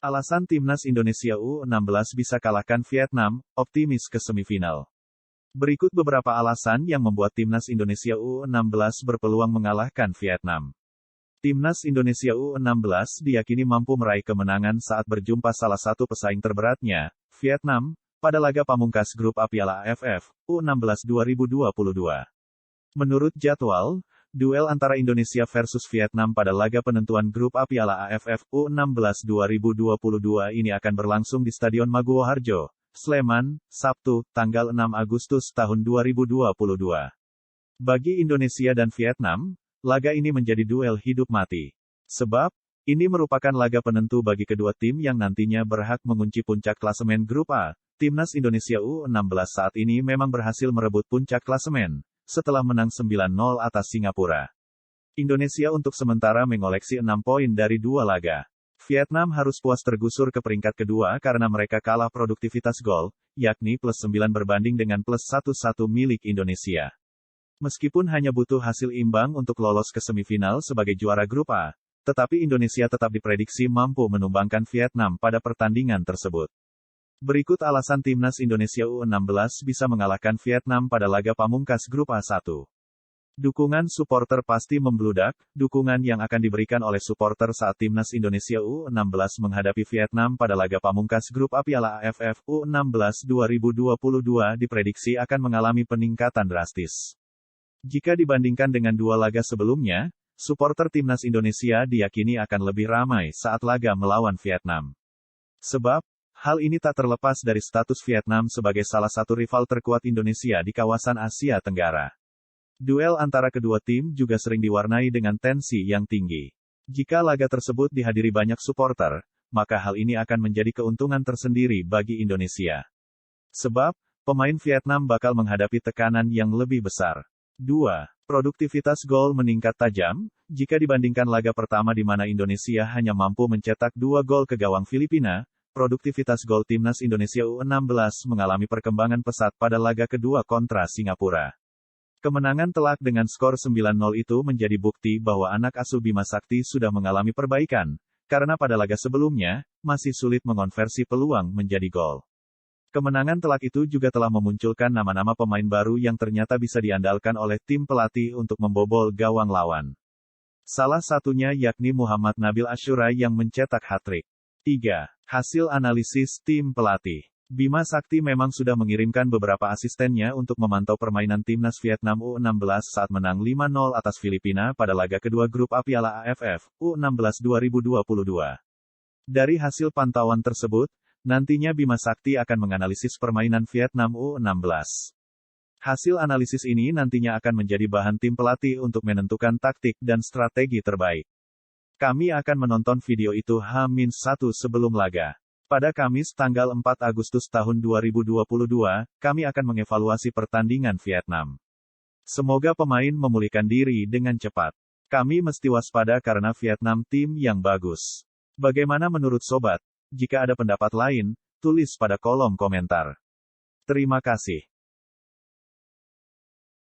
Alasan Timnas Indonesia U16 bisa kalahkan Vietnam, optimis ke semifinal. Berikut beberapa alasan yang membuat Timnas Indonesia U16 berpeluang mengalahkan Vietnam. Timnas Indonesia U16 diyakini mampu meraih kemenangan saat berjumpa salah satu pesaing terberatnya, Vietnam, pada laga pamungkas grup A Piala AFF, U16 2022. Menurut jadwal, duel antara Indonesia versus Vietnam pada laga penentuan grup A Piala AFF U16 2022 ini akan berlangsung di Stadion Maguwo Harjo, Sleman, Sabtu, tanggal 6 Agustus tahun 2022. Bagi Indonesia dan Vietnam, laga ini menjadi duel hidup mati. Sebab, ini merupakan laga penentu bagi kedua tim yang nantinya berhak mengunci puncak klasemen grup A. Timnas Indonesia U16 saat ini memang berhasil merebut puncak klasemen, setelah menang 9-0 atas Singapura. Indonesia untuk sementara mengoleksi 6 poin dari 2 laga. Vietnam harus puas tergusur ke peringkat kedua karena mereka kalah produktivitas gol, yakni +9 berbanding dengan +11 milik Indonesia. Meskipun hanya butuh hasil imbang untuk lolos ke semifinal sebagai juara grup A, tetapi Indonesia tetap diprediksi mampu menumbangkan Vietnam pada pertandingan tersebut. Berikut alasan Timnas Indonesia U16 bisa mengalahkan Vietnam pada laga pamungkas grup A1. Dukungan supporter pasti membludak. Dukungan yang akan diberikan oleh supporter saat Timnas Indonesia U16 menghadapi Vietnam pada laga pamungkas grup A Piala AFF U16 2022 diprediksi akan mengalami peningkatan drastis. Jika dibandingkan dengan 2 laga sebelumnya, supporter Timnas Indonesia diyakini akan lebih ramai saat laga melawan Vietnam. Sebab, hal ini tak terlepas dari status Vietnam sebagai salah satu rival terkuat Indonesia di kawasan Asia Tenggara. Duel antara kedua tim juga sering diwarnai dengan tensi yang tinggi. Jika laga tersebut dihadiri banyak supporter, maka hal ini akan menjadi keuntungan tersendiri bagi Indonesia. Sebab, pemain Vietnam bakal menghadapi tekanan yang lebih besar. 2. Produktivitas gol meningkat tajam. Jika dibandingkan laga pertama di mana Indonesia hanya mampu mencetak 2 gol ke gawang Filipina, produktivitas gol Timnas Indonesia U16 mengalami perkembangan pesat pada laga kedua kontra Singapura. Kemenangan telak dengan skor 9-0 itu menjadi bukti bahwa anak asuh Bima Sakti sudah mengalami perbaikan, karena pada laga sebelumnya, masih sulit mengonversi peluang menjadi gol. Kemenangan telak itu juga telah memunculkan nama-nama pemain baru yang ternyata bisa diandalkan oleh tim pelatih untuk membobol gawang lawan. Salah satunya yakni Muhammad Nabil Asyura yang mencetak hat-trick. 3. Hasil analisis tim pelatih. Bima Sakti memang sudah mengirimkan beberapa asistennya untuk memantau permainan Timnas Vietnam U16 saat menang 5-0 atas Filipina pada laga kedua grup A Piala AFF U16 2022. Dari hasil pantauan tersebut, nantinya Bima Sakti akan menganalisis permainan Vietnam U16. Hasil analisis ini nantinya akan menjadi bahan tim pelatih untuk menentukan taktik dan strategi terbaik. Kami akan menonton video itu H-1 sebelum laga. Pada Kamis tanggal 4 Agustus tahun 2022, kami akan mengevaluasi pertandingan Vietnam. Semoga pemain memulihkan diri dengan cepat. Kami mesti waspada karena Vietnam tim yang bagus. Bagaimana menurut sobat? Jika ada pendapat lain, tulis pada kolom komentar. Terima kasih.